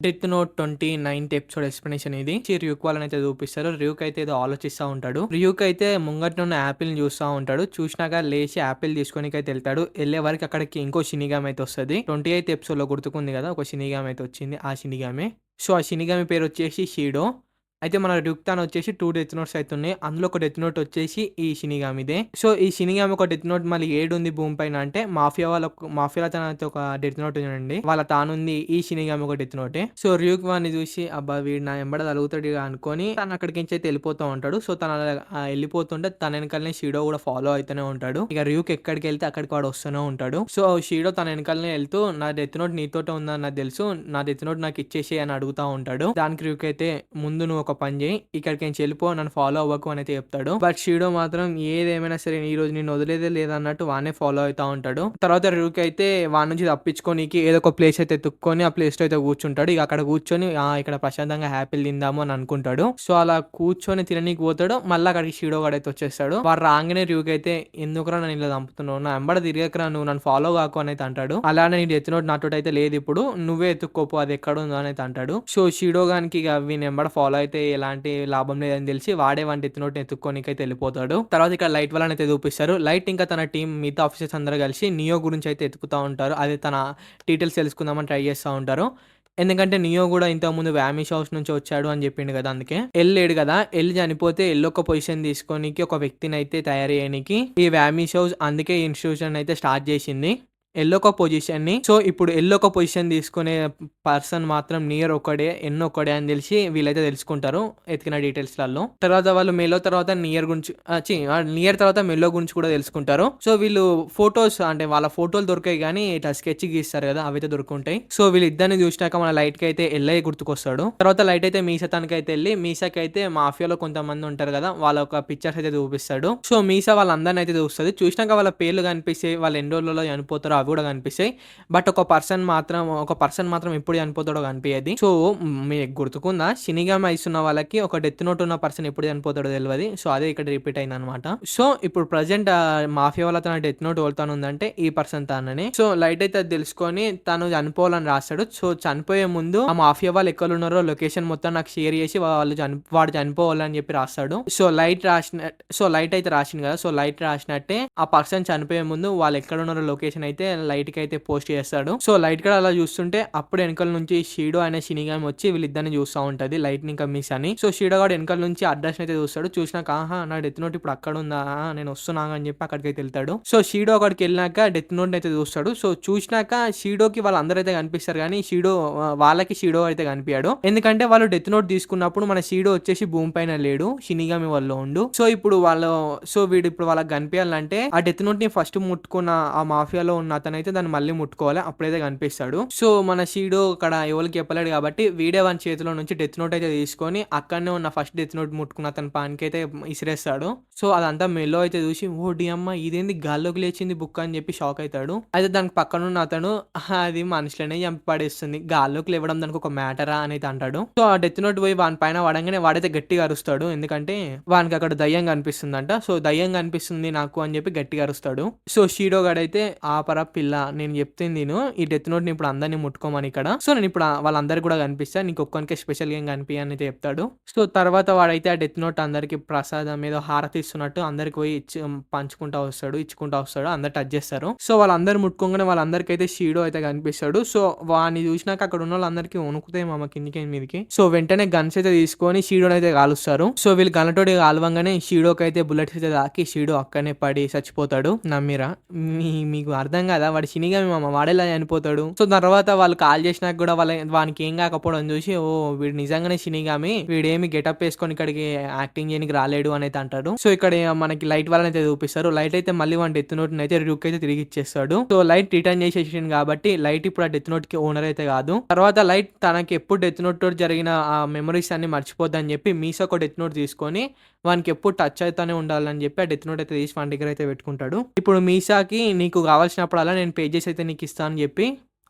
Death note 29th episode explanation ఇది. ర్యూక్ వాళ్ళనైతే చూపిస్తారు. ర్యూక్ అయితే ఏదో ఆలోచిస్తా ఉంటాడు. ర్యూక్ అయితే ముంగట్న ఉన్న యాపిల్‌ని చూస్తా ఉంటాడు. చూసినాక లేచి యాపిల్ తీసుకోనికైతే ఎళ్తాడు. ఎళ్ళే వరకు అక్కడికి ఇంకో షినిగామి అయితే వస్తది. 28th ఎపిసోడ్‌లో గుర్తుకుంది కదా! ఒక షినిగామి అయితే వచ్చింది. ఆ షినిగామే. సో, ఆ షినిగామి పేరొచ్చేసి షీడో. అయితే మన ర్యూక్‌తాన్ వచ్చేసి 2 డెత్ నోట్స్ అయితే ఉన్నాయి. అందులో ఒక డెత్ నోట్ వచ్చేసి ఈ షినిగామిదే. సో, ఈ షినిగామి ఒక డెత్ నోట్ మళ్ళీ ఏడుంది భూమి పైన అంటే మాఫియాలో తనైతే ఒక డెత్ నోట్ ఉందండి. వాళ్ళ తానుంది ఈ షినిగామి ఒక డెత్ నోటే. సో, ర్యూక్ వాడిని చూసి అబ్బా! వీడు నా ఎంబడ తలుగుతాడు ఇగ అనుకోని తను అక్కడికించైతే ఎళ్ళిపోతా ఉంటాడు. సో, తను అలా ఎళ్ళిపోతుంటే తన వెనకాలనే షీడో కూడా ఫాలో అయితూనే ఉంటాడు. ఇక ర్యూక్ ఎక్కడికెళ్తే అక్కడికి వాడు వస్తూనే ఉంటాడు. సో, షీడో తన వెనకాలనే ఎళ్తూ నా డెత్ నోట్ నీతోటే ఉందని నాకు తెలుసు. నా డెత్ నోట్ నాకు ఇచ్చేసేయి అని అడుగుతా ఉంటాడు. దానికి ర్యూక్ అయితే ముందు నువ్వు ఒక పని చేయి. ఇక్కడికించి వెళ్ళిపో. నన్ను ఫాలో అవ్వకు అని అయితే చెప్తాడు. బట్ షీడో మాత్రం ఏదేమైనా సరే ఈ రోజు నిన్ను వదిలేదే లేదన్నట్టు వాడినే ఫాలో అయితా ఉంటాడు. తర్వాత ర్యూక్ అయితే వాడి నుంచి తప్పించుకోనీకి ఏదో ఒక ప్లేస్ అయితే ఎతుక్కొని ఆ ప్లేస్‌లో అయితే కూర్చుంటాడు. ఇక అక్కడ కూర్చొని ఇక్కడ ప్రశాంతంగా హ్యాపీలు తిందాము అని అనుకుంటాడు. సో, అలా కూర్చొని తిననీకి పోతాడు. మళ్ళీ అక్కడికి షీడో గాడైతే వచ్చేస్తాడు. వాడు రాంగానే ర్యూక్ అయితే ఎందుకురా నన్ను ఇలా చంపుతున్నావు? నా ఎంబడ తిరగకురా నువ్వు నన్ను ఫాలో కాకు అని అయితే అంటాడు. అలానే నీ డెత్ నోట్ నాతోటైతే లేదు ఇప్పుడు. నువ్వే ఎత్తుక్కోపో అది ఎక్కడుందో అని అయితే అంటాడు. సో, షీడో గానికి ఇక వీని ఎంబడ ఫాలో అయితే ఎలాంటి లాభం లేదని తెలిసి వాడే వాని డెత్ నోట్‌ని ఎత్తుక్కోనికైతే వెళ్ళిపోతాడు. తర్వాత ఇక్కడ లైట్ వాళ్ళనైతే చూపిస్తారు. లైట్ ఇంకా తన టీమ్ మిగతా ఆఫీసర్స్ అందరూ కలిసి నియో గురించి అయితే ఎతుకుతా ఉంటారు. అది తన డీటెయిల్స్ తెలుసుకుందామని ట్రై చేస్తా ఉంటారు. ఎందుకంటే నియో గూడా ఇంతకుముందు వామిష్ హౌస్ నుంచి వచ్చాడు అని చెప్పిండు కదా! అందుకే. ఎల్ లేడు కదా! ఎల్ చనిపోతే ఎల్ ఒక పొజిషన్ తీసుకోనికి ఒక వ్యక్తినైతే తయారు చేయనీకి ఈ వామిష్ హౌస్ అందుకే ఈ ఇన్‌స్టిట్యూషన్ అయితే స్టార్ట్ చేసింది. ఎల్ ఒక పొజిషన్‌ని. సో, ఇప్పుడు ఎల్ ఒక పొజిషన్ తీసుకునే పర్సన్ మాత్రం నియర్ ఒక్కడే, ఎన్ ఒక్కడే అని తెలిసి వీళ్ళైతే తెలుసుకుంటారు ఎతికిన డీటెయిల్స్‌లలో. తర్వాత వాళ్ళు మెలో తర్వాత నియర్ గురించి నియర్ తర్వాత మెలో గురించి కూడా తెలుసుకుంటారు. సో, వీళ్ళు ఫోటోస్ అంటే వాళ్ళ ఫోటోలు దొరికాయి గానీ ఇట్లా స్కెచ్ గీస్తారు కదా! అవైతే దొరుకుంటాయి. సో, వీళ్ళిద్దరిని చూసినాక మన లైట్‌కి అయితే ఎల్లయ్య గుర్తుకొస్తాడు. తర్వాత లైట్ అయితే మీసా తనకైతే ఎళ్లి మీసాకైతే మాఫియాలో కొంతమంది ఉంటారు కదా! వాళ్ళ ఒక పిక్చర్స్ అయితే చూపిస్తాడు. సో, మీసా వాళ్ళందరిని అయితే చూస్తది. చూసినాక వాళ్ళ పేర్లు కనిపిస్తాయి. వాళ్ళు ఎన్ని రోజులలో చనిపోతారో అవి కూడా కనిపిస్తాయి. బట్ ఒక పర్సన్ మాత్రం ఎప్పుడు చనిపోతాడో కనిపియది. సో, మీకు గుర్తుకుందా? షినిగామి ఐస్ ఉన్న వాళ్ళకి ఒక డెత్ నోట్ ఉన్న పర్సన్ ఎప్పుడు చనిపోతాడో తెలవది. సో, అదే ఇక్కడ రిపీట్ అయిందనమాట. సో, ఇప్పుడు ప్రెజెంట్ మాఫియా వాళ్ళ తన డెత్ నోట్ ఎవరితోనుందంటే ఈ పర్సన్ తానని. సో, లైట్ అయితే అది తెలుసుకొని తను చనిపోవాలని రాస్తాడు. సో, చనిపోయే ముందు ఆ మాఫియా వాళ్ళు ఎక్కడున్నారో లొకేషన్ మొత్తం నాకు షేర్ చేసి వాడు చనిపోవాలని చెప్పి రాస్తాడు. సో, లైట్ అయితే రాసింది కదా! సో, లైట్ రాసినట్టే ఆ పర్సన్ చనిపోయే ముందు వాళ్ళు ఎక్కడున్నారో లొకేషన్ అయితే లైట్‌కి అయితే పోస్ట్ చేస్తాడు. సో, లైట్ కూడా అలా చూస్తుంటే అప్పుడు వెనకాల నుంచి షీడో అనే షినిగామి వచ్చి వీళ్ళిద్దరిని చూస్తా ఉంటది. లైట్‌ని ఇంకా మిస్ అని. సో, షీడో గాడు వెనకాల నుంచి అడ్రస్‌ని అయితే చూస్తాడు. చూసినాక ఆహా! నా డెత్ నోట్ ఇప్పుడు అక్కడ ఉందా? నేను వస్తున్నా అని చెప్పి అక్కడికైతే వెళ్తాడు. సో, షీడో అక్కడికి వెళ్ళినాక డెత్ నోట్‌ని అయితే చూస్తాడు. సో, చూసినాక షీడోకి వాళ్ళందరూ అయితే కనిపిస్తారు కానీ వాళ్ళకి షీడో అయితే కనిపియడు. ఎందుకంటే వాళ్ళు డెత్ నోట్ తీసుకున్నప్పుడు మన షీడో వచ్చేసి భూమి పైన లేడు. షినిగామి వాళ్ళలో ఉండు. సో, వీడు ఇప్పుడు వాళ్ళకి కనిపియాలంటే ఆ డెత్ నోట్‌ని ఫస్ట్ ముట్టుకున్న ఆ మాఫియాలో ఉన్న అతనైతే దాన్ని మళ్ళీ ముట్టుకోవాలి. అప్పుడైతే కనిపిస్తాడు. సో, మన షీడో అక్కడ ఎవరికీ చెప్పలేడు కాబట్టి వీడే వాని చేతిలో నుంచి డెత్ నోట్ అయితే తీసుకొని అక్కడనే ఉన్న ఫస్ట్ డెత్ నోట్ ముట్టుకున్న అతని పాన్‌కైతే ఇసిరేస్తాడు. సో, అదంతా మెల్లో అయితే చూసి ఓడియమ్మ ఇదేంది గాల్లోకి లేచింది బుక్ అని చెప్పి షాక్ అయితాడు. అయితే దానికి పక్కనున్న అతను అది మనుషులనే చంపి పడేస్తుంది. గాల్లోకి లేవడం దానికి ఒక మ్యాటరా అని అయితే అంటాడు. సో, ఆ డెత్ నోట్ పోయి వాని పైన పడంగానే వాడైతే గట్టిగా అరుస్తాడు. ఎందుకంటే వానికి అక్కడ దయ్యం కనిపిస్తుందంట. సో, దయ్యం కనిపిస్తుంది నాకు అని చెప్పి గట్టిగా అరుస్తాడు. సో, షీడో గాడైతే ఆపరా పిల్ల నేను చెప్తుంది విను. ఈ డెత్ నోట్‌ని ఇప్పుడు అందరిని ముట్టుకోమని ఇక్కడ. సో, నేను ఇప్పుడు వాళ్ళందరికి కూడా కనిపిస్తా. నీకు ఒక్కనికే స్పెషల్‌గా ఏం కనిపియని అయితే చెప్తాడు. సో, తర్వాత వాడైతే ఆ డెత్ నోట్ అందరికి ప్రసాదం ఏదో హారతి ఇస్తున్నట్టు అందరికి పోయి పంచుకుంటా వస్తాడు. ఇచ్చుకుంటా వస్తాడు. అందరూ టచ్ చేస్తారు. సో, వాళ్ళందరూ ముట్టుకోగానే వాళ్ళందరికైతే షీడో అయితే కనిపిస్తాడు. సో, వాడిని చూసినాక అక్కడ ఉన్న వాళ్ళందరికీ వణుకుతాయి మామ కిందికి మీదికి. సో, వెంటనే గన్స్ అయితే తీసుకొని షీడోని అయితే కాలుస్తారు. సో, వీళ్ళు గనతోటి కాలవంగానే షీడోకి అయితే బుల్లెట్స్ అయితే తాకి షీడో అక్కడనే పడి చచ్చిపోతాడు. నమ్మిరా? మీకు అర్థం కాదా? వాడు షినిగామి మామ వాడెలా చనిపోతాడు? సో, తర్వాత వాళ్ళు కాల్ చేసినాక కూడా వానికి ఏం కాకపోవడం చూసి వీడు నిజంగానే షినిగామి. వీడేమి గెటప్ వేసుకొని ఇక్కడికి యాక్టింగ్ చేయడానికి రాలేడు అని అయితే అంటాడు. సో, ఇక్కడ మనకి లైట్ వాళ్ళని అయితే చూపిస్తారు. లైట్ అయితే మళ్ళీ వాడి డెత్ నోట్ అయితే ర్యూక్ అయితే తిరిగి ఇచ్చేస్తాడు. సో, లైట్ రిటర్న్ చేసేసింది కాబట్టి లైట్ ఇప్పుడు ఆ డెత్ నోట్ కి ఓనర్ అయితే కాదు. తర్వాత లైట్ తనకి ఎప్పుడు డెత్ నోట్ తోటి జరిగిన ఆ మెమరీస్ అన్ని మర్చిపోద్దని చెప్పి మీసా ఒక డెత్ నోట్ తీసుకొని వానికి ఎప్పుడు టచ్ అయితేనే ఉండాలని చెప్పి ఆ డెత్ నోట్ అయితే తీసి వాని దగ్గర అయితే పెట్టుకుంటాడు. ఇప్పుడు మీసాకి నీకు కావాల్సినప్పుడల్లా నేను పేజెస్ అయితే నీకు ఇస్తాను అని చెప్పి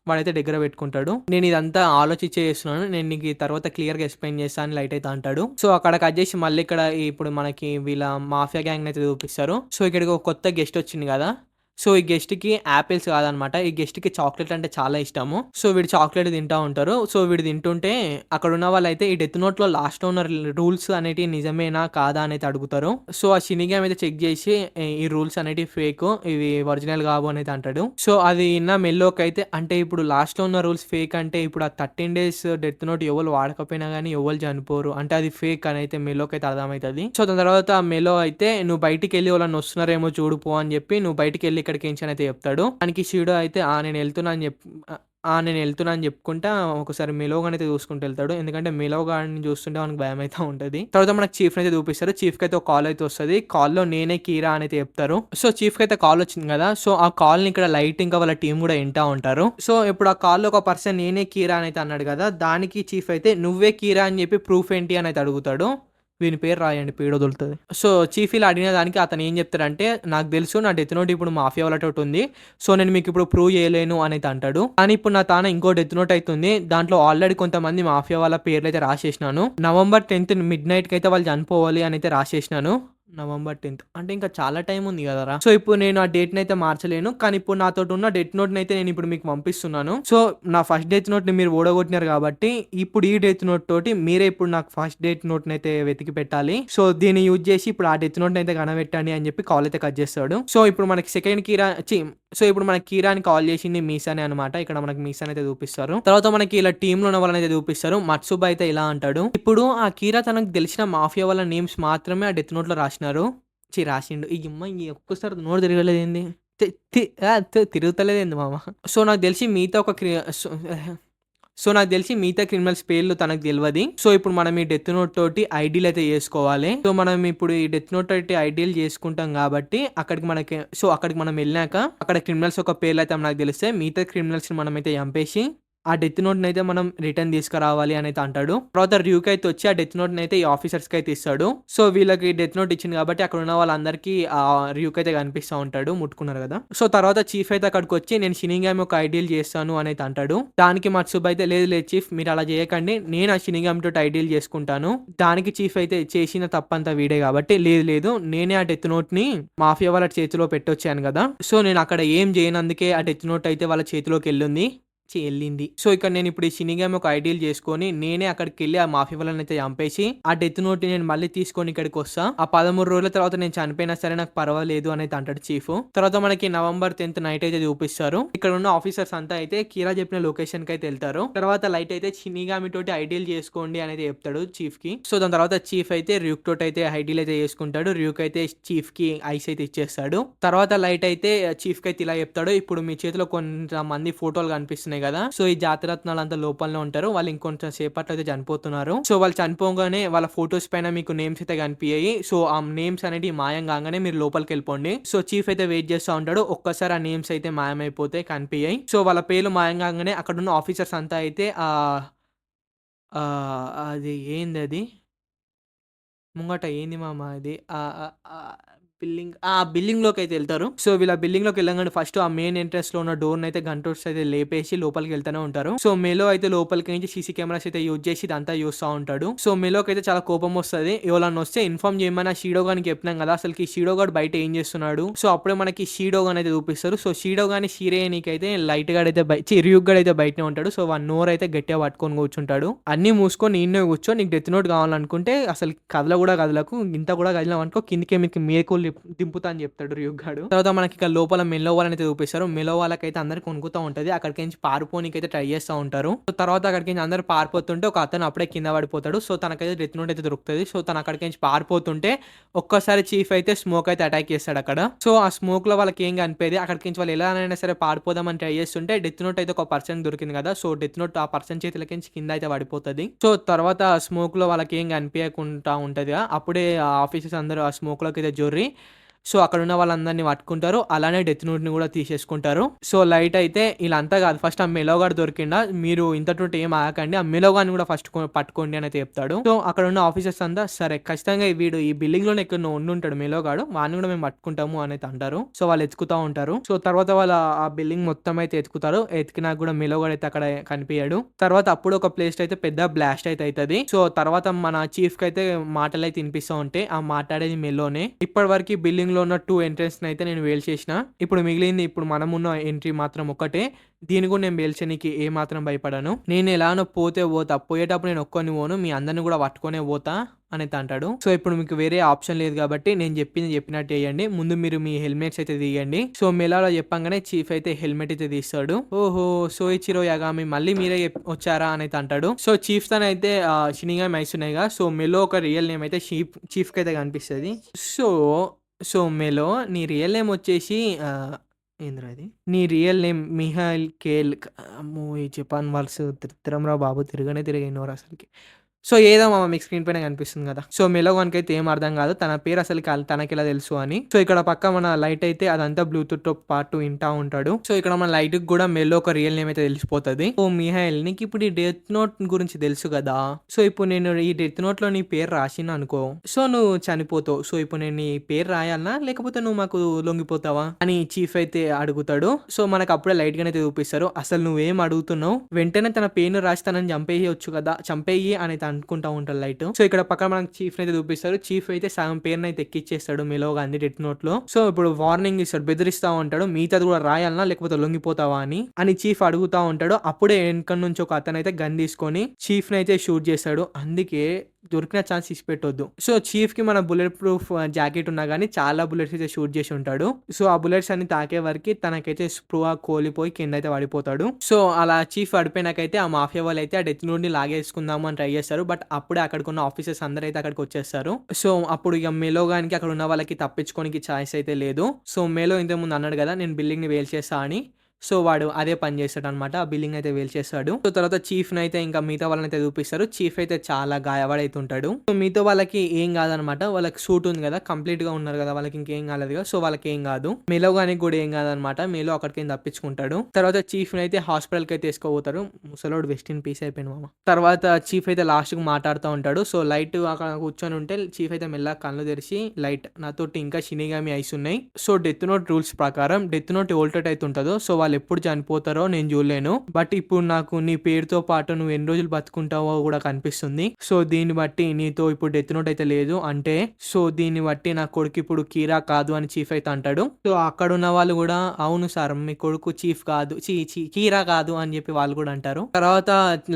వాడైతే దగ్గర పెట్టుకుంటాడు. నేను ఇదంతా ఆలోచించే చేస్తున్నాను. నేను నీకు ఈ తర్వాత క్లియర్‌గా ఎక్స్‌ప్లెయిన్ చేస్తా అని లైట్ అయితే అంటాడు. సో, అక్కడ కట్ చేసి మళ్ళీ ఇక్కడ ఇప్పుడు మనకి వీళ్ళ మాఫియా గ్యాంగ్‌ని అయితే చూపిస్తారు. సో, ఇక్కడికి ఒక కొత్త గెస్ట్ వచ్చింది కదా! సో, ఈ గెస్ట్‌కి యాపిల్స్ కాదనమాట. ఈ గెస్ట్‌కి చాక్లేట్ అంటే చాలా ఇష్టము. సో, వీడు చాక్లేట్ తింటా ఉంటారు. సో, వీడు తింటుంటే అక్కడున్న వాళ్ళైతే ఈ డెత్ నోట్‌లో లాస్ట్‌లో ఉన్న రూల్స్ అనేటివి నిజమేనా? కాదా? అనేది అడుగుతారు. సో, ఆ షినిగామి అయితే చెక్ చేసి ఈ రూల్స్ అనేటివి ఫేకు. ఇవి ఒరిజినల్ కావు అనేది అంటాడు. సో, అది ఇన్న మెల్లోకైతే అంటే ఇప్పుడు లాస్ట్‌లో ఉన్న రూల్స్ ఫేక్ అంటే ఇప్పుడు ఆ 13 డేస్ డెత్ నోట్ ఎవళ్ళు వాడకపోయినా గాని ఎవ్వళ్ళు చనిపోరు. అంటే అది ఫేక్ అని అయితే మెల్లోకైతే అర్థమైతది. సో, దాని తర్వాత మెల్లో అయితే "నువ్వు బయటికెళ్ళి ఎవలన్నా వస్తున్నారేమో చూడు పో" అని చెప్పి "నువ్వు బయటికెళ్ళి ఇక్కడికించి" అని అయితే చెప్తాడు. దానికి షిడో అయితే నేనెళ్తున్నా" అని నేనెళ్తున్నా అని చెప్పుకుంటా ఒకసారి మెలో గానైతే చూసుకుంటూ ఎళ్తాడు. ఎందుకంటే మెలో గాడిని చూస్తుంటే మనకు భయమైతా ఉంటది. తర్వాత మనకు చీఫ్‌నైతే చూపిస్తారు. చీఫ్‌కైతే ఒక కాల్ అయితే వస్తది. కాల్‌లో నేనే కీరా అని అయితే చెప్తారు. సో, చీఫ్‌కైతే కాల్ వచ్చింది కదా! సో, ఆ కాల్‌ని ఇక్కడ లైట్ ఇంకా వాళ్ళ టీమ్ కూడా ఇంటా ఉంటారు. సో, ఇప్పుడు ఆ కాల్‌లో ఒక పర్సన్ నేనే కీరా అని అయితే అన్నాడు కదా! దానికి చీఫ్ అయితే "నువ్వే కీరా అని చెప్పి ప్రూఫ్ ఏంటి?" అని అయితే అడుగుతాడు. వీని పేరు రాయండి పీడొదులుతది. సో, చీఫ్ ఇలా అడిగిన దానికి అతను ఏం చెప్తాడంటే, "నాకు తెలుసు నా డెత్ నోట్ ఇప్పుడు మాఫియా వాళ్ళతోటుంది. సో, నేను మీకిప్పుడు ప్రూవ్ చేయలేను" అనైతే అంటాడు. కానీ ఇప్పుడు నా తాన ఇంకో డెత్ నోట్ అయితే ఉంది. దాంట్లో ఆల్రెడీ కొంతమంది మాఫియా వాళ్ళ పేర్లయితే రాసేసినాను. నవంబర్ 10థ్ మిడ్‌నైట్‌కయితే వాళ్ళు చనిపోవాలి అనైతే రాసేసినాను. నవంబర్ 10థ్ అంటే ఇంకా చాలా టైం ఉంది గదరా! సో, ఇప్పుడు నేను ఆ డేట్‌నయితే మార్చలేను. కానీ ఇప్పుడు నాతోటున్న డెత్ నోట్‌నయితే నేనిప్పుడు మీకు పంపిస్తున్నాను. సో, నా ఫస్ట్ డెత్ నోట్‌ని మీరు ఓడగొట్టినారు కాబట్టి, ఇప్పుడు ఈ డెత్ నోట్ తోటి మీరే ఇప్పుడు నాకు ఫస్ట్ డెత్ నోట్‌నయితే వెతికి పెట్టాలి. సో, దీన్ని యూజ్ చేసి ఇప్పుడు ఆ డెత్ నోట్‌నయితే కనబెట్టండి అని చెప్పి కాల్ అయితే కట్ చేస్తాడు. సో, ఇప్పుడు మనకి సెకండ్ కీరా సో, ఇప్పుడు మనకి కీరాని కాల్ చేసింది మీసానే అనమాట. ఇక్కడ మనకి మీసాని అయితే చూపిస్తారు. తర్వాత మనకి ఇలా టీమ్‌లో ఉన్న వాళ్ళనైతే చూపిస్తారు. మట్సుబా అయితే ఇలా అంటాడు. ఇప్పుడు ఆ కీరా తనకు తెలిసిన మాఫియా వాళ్ళ నేమ్స్ మాత్రమే ఆ డెత్ నోట్‌లో రాసినారు. రాసిండు. ఈ యమ్మ ఈ ఒక్కసారి నోరు తిరగలేదేంది? తి తి తిరుగుతలేదేంది మామ? సో, నాకు తెలిసి మిగతా ఒక నాకు తెలిసి మిగతా క్రిమినల్స్ పేర్లు తనకు తెలవది. సో, ఇప్పుడు మనం ఈ డెత్ నోట్ తోటి ఐడీలయితే చేసుకోవాలి. సో, మనం ఇప్పుడు ఈ డెత్ నోట్ తోటి ఐడీలు చేసుకుంటాం కాబట్టి అక్కడికి మనం ఎళ్ళినాక అక్కడ క్రిమినల్స్ యొక్క పేర్లయితే మనకు తెలిస్తాయి. మిగతా క్రిమినల్స్‌ని మనమైతే చంపేసి ఆ డెత్ నోట్‌నయితే మనం రిటర్న్ తీసుకురావాలి అనైతే అంటాడు. తర్వాత ర్యూకయితే వచ్చి ఆ డెత్ నోట్‌నయితే ఈ ఆఫీసర్స్‌కయితే ఇస్తాడు. సో, వీళ్ళకి డెత్ నోట్ ఇచ్చింది కాబట్టి అక్కడున్న వాళ్ళందరికీ ర్యూకయితే కనిపిస్తా ఉంటాడు. ముట్టుకున్నారు కదా! సో, తర్వాత చీఫ్ అయితే అక్కడికొచ్చి నేను షినిగామి ఒక ఐడీల్ చేస్తాను అనైతే అంటాడు. దానికి మట్సుబా అయితే లేదు లేదు చీఫ్ మీరు అలా చేయకండి. నేను ఆ షినిగామి తోటి ఐడీల్ చేసుకుంటాను. దానికి చీఫ్ అయితే చేసిన తప్పంతా వీడే కాబట్టి లేదు లేదు నేనే ఆ డెత్ నోట్‌ని మాఫియా వాళ్ళ చేతిలో పెట్టొచ్చాను కదా! సో, నేను అక్కడ ఏం చేయనందుకే ఆ డెత్ నోట్ అయితే వాళ్ళ చేతిలోకెళ్ళింది. ఎళ్ళింది. సో, ఇక్కడ నేనిప్పుడు ఈ షినిగామి ఒక ఐడీల్ చేసుకొని, నేనే అక్కడికెళ్ళి ఆ మాఫియా వాళ్ళనైతే చంపేసి, ఆ డెత్ నోట్‌ని నేను మళ్ళీ తీసుకొని ఇక్కడికొస్తా. ఆ 13 రోజుల తర్వాత నేను చనిపోయినా సరే నాకు పర్వాలేదు అనైతే అంటాడు చీఫు. తర్వాత మనకి నవంబర్ 10థ్ నైట్ అయితే చూపిస్తారు. ఇక్కడున్న ఆఫీసర్స్ అంతా అయితే కీరా చెప్పిన లొకేషన్‌కయితే ఎళ్తారు. తర్వాత లైట్ అయితే షినిగామి తోటి ఐడీల్ చేసుకోండి అనేది చెప్తాడు చీఫ్‌కి. సో, దాని తర్వాత చీఫ్ అయితే ర్యూక్ తోటయితే ఐడీల్ అయితే చేసుకుంటాడు. ర్యూక్ అయితే చీఫ్‌కి ఐస్ అయితే ఇచ్చేస్తాడు. తర్వాత లైట్ అయితే చీఫ్‌కయితే ఇలా చెప్తాడు. ఇప్పుడు మీ చేతిలో కొంతమంది ఫోటోలు కనిపిస్తున్నాయి కదా! సో, ఈ జాతిరత్నాలంతా లోపలనే ఉంటారు. వాళ్ళు ఇంకొంచెం సేపట్లో అయితే చనిపోతున్నారు. సో, వాళ్ళు చనిపోగానే వాళ్ళ ఫోటోస్ పైన మీకు నేమ్స్ అయితే కనిపియ్యాయి. సో, ఆ నేమ్స్ అనేటివి మాయం కాంగానే మీరు లోపలికెళ్ళిపోండి. సో, చీఫ్ అయితే వెయిట్ చేస్తా ఉంటాడు. ఒక్కసారి ఆ నేమ్స్ అయితే మాయమైపోతే కనిపియ్యాయి. సో, వాళ్ళ పేర్లు మాయం కాంగానే అక్కడున్న ఆఫీసర్స్ అంతా అయితే అది ఏందది? ముంగట ఏంది మామ అది? ఆహ్, ఆహ్, ఆహ్, బిల్డింగ్‌లోకైతే ఎళ్తారు. సో, వీళ్ళ బిల్డింగ్‌లోకి ఎళ్ళంగానే ఫస్ట్ ఆ మెయిన్ ఎంట్రన్స్‌లో ఉన్న డోర్‌నైతే గన్‌టోస్ అయితే లేపేసి లోపలికి వెళ్తూనే ఉంటారు. సో, మెలో అయితే లోపలికి నుంచి సీసీ కెమెరాస్ అయితే యూజ్ చేసి ఇదంతా చూస్తా ఉంటాడు. సో, మెలోకైతే చాలా కోపం వస్తది. ఎవలన్నా వస్తే ఇన్ఫార్మ్ చేయమని ఆ షీడో గానికి చెప్పినాం కదా! అసలుకి ఈ షీడో గాడు బయట ఏం చేస్తున్నాడు? సో, అప్పుడే మనకి షీడో గాని అయితే చూపిస్తారు. సో, షీడో గాని షీరేయనీకైతే లైట్ గాడైతే ర్యూక్ గాడైతే బయటనే ఉంటాడు. సో, వాని నోరైతే గట్టిగా పట్టుకొని కూర్చుంటాడు. అన్నీ మూసుకొని ఈడనే కూర్చో నీకు డెత్ నోట్ కావాలనుకుంటే అసలు కూడా కదలకు. ఇంత కూడా కదిలావనుకో కిందకే మేకులు దింపుతా అని చెప్తాడు ర్యూక్ గాడు. తర్వాత మనకి ఇక లోపల మెలో వాళ్ళనైతే చూపిస్తారు. మెలో వాళ్ళకైతే అందరికి వణుకుతా ఉంటది. అక్కడికించి పారిపోనీకైతే ట్రై చేస్తా ఉంటారు. సో, తర్వాత అక్కడికించి అందరూ పారిపోతుంటే ఒక అతను అప్పుడే కింద పడిపోతాడు. సో, తనకైతే డెత్ నోట్ అయితే దొరుకుతది. సో, తను అక్కడికించి పారిపోతుంటే ఒక్కసారి చీఫ్ అయితే స్మోక్ అయితే అటాక్ చేస్తాడు అక్కడ. సో, ఆ స్మోక్‌లో వాళ్ళకి ఏం కనిపియది. అక్కడికించి వాళ్ళు ఎలానైనా సరే పారిపోదామని ట్రై చేస్తుంటే డెత్ నోట్ అయితే ఒక పర్సన్‌కి దొరికింది కదా! సో, డెత్ నోట్ ఆ పర్సన్ చేతిలకించి కింద అయితే పడిపోతది. సో, తర్వాత ఆ స్మోక్‌లో వాళ్ళకేం కనిపియకుండా ఉంటదిగా. అప్పుడే ఆ ఆఫీసర్స్ అందరూ ఆ స్మోక్‌లోకైతే జొర్రి సో, అక్కడున్న వాళ్ళందరిని పట్టుకుంటారు. అలానే డెత్ నోట్‌ని గూడా తీసేసుకుంటారు. సో, లైట్ అయితే ఈళ్ళంతా గాదు. ఫస్ట్ ఆ మెలో గాడు దొరికిండా, మీరు ఇంతటితోటి ఏం ఆగకండి. ఆ మెలో గాడిని గూడా ఫస్ట్ పట్టుకోండి అనైతే చెప్తాడు. సో, అక్కడున్న ఆఫీసర్స్ అంతా సరే ఖచ్చితంగా వీడు ఈ బిల్డింగ్‌లోనే ఎక్కడనో ఉండుంటాడు మెలో గాడు. వాడిని గూడా మేము పట్టుకుంటాము అనైతే అంటారు. సో, వాళ్ళు ఎతుకుతా ఉంటారు. సో, తర్వాత వాళ్ళు ఆ బిల్డింగ్ మొత్తం అయితే ఎతుకుతారు. ఎతికినాక గూడా మెలో గాడైతే అక్కడ కనిపియడు. తర్వాత అప్పుడు ఒక ప్లేస్‌లో అయితే పెద్ద బ్లాస్ట్ అయితే అయితది. సో, తర్వాత మన చీఫ్‌కైతే మాటలైతే ఇనిపిస్తా ఉంటాయి. ఆ మాట్లాడేది మెలోనే. ఇప్పటి వరకు ఈ బిల్డింగ్‌లో బిల్డింగ్‌లో ఉన్న 2 ఎంట్రన్స్‌ని అయితే నేను పేల్చేసిన. ఇప్పుడు మిగిలింది ఇప్పుడు మనమున్న ఎంట్రీ మాత్రం ఒక్కటే. దీన్ని కూడా నేను పేల్చనీకి ఏమాత్రం భయపడను. నేను ఎలానో పోతే పోతా. పోయేటప్పుడు నేను ఒక్కడిని పోను. మీ అందరిని కూడా పట్టుకొనే పోతా అనైతే అంటాడు. సో, ఇప్పుడు మీకు వేరే ఆప్షన్ లేదు కాబట్టి నేను చెప్పింది చెప్పినట్టు చేయండి. ముందు మీరు మీ హెల్మెట్స్ అయితే తీయండి. సో, మెలాలో చెప్పంగానే చీఫ్ అయితే హెల్మెట్ అయితే తీస్తాడు. ఓహో! సోయిచిరో యాగామి మళ్ళీ మీరే వచ్చారా అనైతే అంటాడు. సో, చీఫ్ తనైతే షినిగామి ఐసునేగా. సో, మెలో ఒక రియల్ నేమ్ అయితే చీఫ్‌కి అయితే కనిపిస్తది. సో, మెలో నీ రియల్ నేమ్ వచ్చేసి ఏందిరా ఇది? నీ రియల్ నేమ్ మిహాయిల్ కేల్ అమ్మో! ఈ జపాన్ వర్డ్స్ తిత్తరంరా బాబు తిరగనే తిరగయి నోరసలకి. సో, ఏదో మామ మీకు స్క్రీన్ పైన కనిపిస్తుంది గదా! సో, మెలోగానికైతే ఏం అర్థం గాదు. తన పేరు అసలు తనకెలా తెలుసు అని. సో, ఇక్కడ పక్క మన లైట్ అయితే అదంతా బ్లూటూత్‌తో పాటు వింటా ఉంటాడు. సో, ఇక్కడ మన లైట్‌కి గూడా మెలో ఒక రియల్ నేమ్ అయితే తెలిసిపోతది. ఓ మిహాయిల్ నీకిప్పుడు ఈ డెత్ నోట్ గురించి తెలుసు గదా! సో, ఇప్పుడు నేను ఈ డెత్ నోట్‌లో నీ పేరు రాసిననుకో, సో, నువ్వు చనిపోతావు. సో, ఇప్పుడు నేను నీ పేరు రాయాలనా? లేకపోతే నువ్వు మాకు లొంగిపోతావా? అని చీఫ్ అయితే అడుగుతాడు. సో, మనకప్పుడే లైట్‌గానైతే చూపిస్తారు. అసలు నువ్వేం అడుగుతున్నావు? వెంటనే తన పేరును రాసి తనని చంపేయొచ్చు గదా! చంపేయి అనైతే అనుకుంటా ఉంటాడు లైట్. సో, ఇక్కడ పక్కన మనకి చీఫ్ అయితే చూపిస్తారు. చీఫ్ అయితే సగం పేరునైతే ఎక్కిచ్చేస్తాడు మెలోగా అంది డెత్ నోట్ లో. సో, ఇప్పుడు వార్నింగ్ ఇస్తాడు, బెదిరిస్తా ఉంటాడు. మిగతాది కూడా రాయాలనా లేకపోతే లొంగిపోతావా అని చీఫ్ అడుగుతా ఉంటాడు. అప్పుడే వెనక నుంచి ఒక అతను అయితే గన్ తీసుకొని చీఫ్ ని అయితే షూట్ చేస్తాడు. అందుకే దొరికిన ఛాన్స్ ఇచ్చిపెట్టొద్దు. సో, చీఫ్ కి మన బుల్లెట్ ప్రూఫ్ జాకెట్ ఉన్నా గానీ చాలా బుల్లెట్స్ అయితే షూట్ చేసి ఉంటాడు. సో, ఆ బుల్లెట్స్ అన్ని తాకే వరకు తనకైతే స్పృహ కోల్పోయి కింద అయితే పడిపోతాడు. సో, అలా చీఫ్ పడిపోయినాకైతే ఆ మాఫియా వాళ్ళు అయితే ఆ డెత్ నోట్ ని లాగేసుకుందాము అని ట్రై చేస్తారు. బట్ అప్పుడే అక్కడికున్న ఆఫీసర్స్ అందరూ అయితే అక్కడికి వచ్చేస్తారు. సో, అప్పుడు ఇక మెలోగానికి అక్కడ ఉన్న వాళ్ళకి తప్పించుకోనికి ఛాయిస్ అయితే లేదు. సో, మెలో ఇంతకు ముందు అన్నాడు కదా నేను బిల్డింగ్ ని వేల్చేస్తా అని. సో, వాడు అదే పని చేస్తాడనమాట. ఆ బిల్డింగ్ అయితే వేల్చేస్తాడు. సో, తర్వాత చీఫ్‌ని అయితే ఇంకా మిగతా వాళ్ళనైతే చూపిస్తారు. చీఫ్ అయితే చాలా గాయపడైతుంటాడు. సో, మిగతా వాళ్ళకి ఏం కాదనమాట. వాళ్ళకి సూట్ ఉంది కదా! కంప్లీట్‌గా ఉన్నారు కదా! వాళ్ళకి ఇంకేం కాలేదు కదా! సో, వాళ్ళకి ఏం కాదు. మెలో గానికి కూడా ఏం కాదనమాట. మెలో అక్కడికేం తప్పించుకుంటాడు. తర్వాత చీఫ్‌ని అయితే హాస్పిటల్‌కి అయితే తీసుకుపోతారు. ముసలోడు వెస్ట్ ఇన్ పీస్ అయిపోయిండు మామ. తర్వాత చీఫ్ అయితే లాస్ట్‌కి మాట్లాడుతూ ఉంటాడు. సో, లైట్ అక్కడ కూర్చొని ఉంటే చీఫ్ అయితే మెల్లగా కళ్ళు తెరిచి లైట్ నాతోటి ఇంకా షినిగామి ఐస్ ఉన్నాయి. సో, డెత్ నోట్ రూల్స్ ప్రకారం డెత్ నోట్ ఎవరితోటి అయితే ఉంటుందో సో, వాళ్ళు ఎప్పుడు చనిపోతారో నేను చూడలేను. బట్ ఇప్పుడు నాకు నీ పేరుతో పాటు నువ్వు ఎన్ని రోజులు బతుకుంటావో కూడా కనిపిస్తుంది. సో, దీన్ని బట్టి నీతో ఇప్పుడు డెత్ నోట్ అయితే లేదు అంటే సో, దీన్ని బట్టి నా కొడుకు ఇప్పుడు కీరా కాదు అని చీఫ్ అయితే అంటాడు. సో, అక్కడ ఉన్న వాళ్ళు కూడా అవును సార్ మీ కొడుకు చీఫ్ కాదు కీరా కాదు అని చెప్పి వాళ్ళు కూడా అంటారు. తర్వాత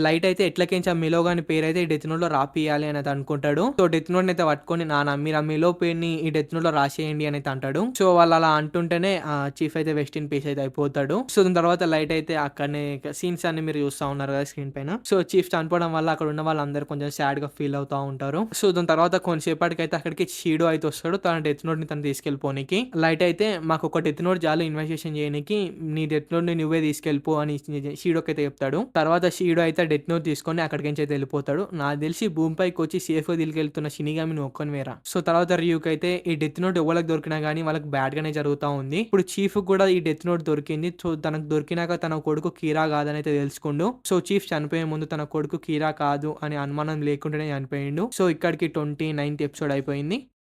లైట్ అయితే ఎట్లకించి ఆ మిలో గాని పేరు అయితే డెత్ నోట్ లో రాపియాలి అని అయితే అనుకుంటాడు. సో, డెత్ నోట్ అయితే పట్టుకొని నాన్న మీరు ఆ మిలో పేరుని ఈ డెత్ నోట్ లో రాసేయండి అని అయితే అంటాడు. సో, వాళ్ళు అలా అంటుంటేనే చీఫ్ అయితే వెస్ట్ ఇన్ పీస్ అయితే అయిపోతాడు. సో, దాని తర్వాత లైట్ అయితే అక్కడనే సీన్స్ అన్ని మీరు చూస్తా ఉన్నారు కదా స్క్రీన్ పైన. సో, చీఫ్ చనిపోవడం వల్ల అక్కడ ఉన్న వాళ్ళందరూ కొంచెం సాడ్ గా ఫీల్ అవుతా ఉంటారు. సో, దాని తర్వాత కొంతసేపటికైతే అక్కడికి షీడో అయితే వస్తాడు. తన డెత్ నోట్ ని తను తీసుకెళ్ళిపోనికి. లైట్ అయితే మాకు ఒక డెత్ నోట్ చాలు ఇన్వెస్టిగేషన్ చేయడానికి నీ డెత్ నోట్ ని నువ్వే తీసుకెళ్ళిపో అని షీడోకి అయితే చెప్తాడు. తర్వాత షీడో అయితే డెత్ నోట్ తీసుకొని అక్కడికి నుంచి అయితే వెళ్ళిపోతాడు. నాకు తెలిసి భూమిపైకి వచ్చి సేఫ్ గా తీసుకెళ్తున్న షినిగామి నువ్వు ఒక్కని వేరా. సో, తర్వాత రియూకి అయితే ఈ డెత్ నోట్ ఎవరికి దొరికినా గానీ వాళ్ళకి బ్యాడ్ గానే జరుగుతా ఉంది. ఇప్పుడు చీఫ్ కూడా ఈ డెత్ నోట్ దొరికింది. సో, తనకు దొరికినాక తన కొడుకు కీరా కాదని అయితే తెలుసుకుండు. సో, చీఫ్ చనిపోయే ముందు తన కొడుకు కీరా కాదు అని అనుమానం లేకుండానే చనిపోయిండు. సో, ఇక్కడికి 29th ఎపిసోడ్ అయిపోయింది.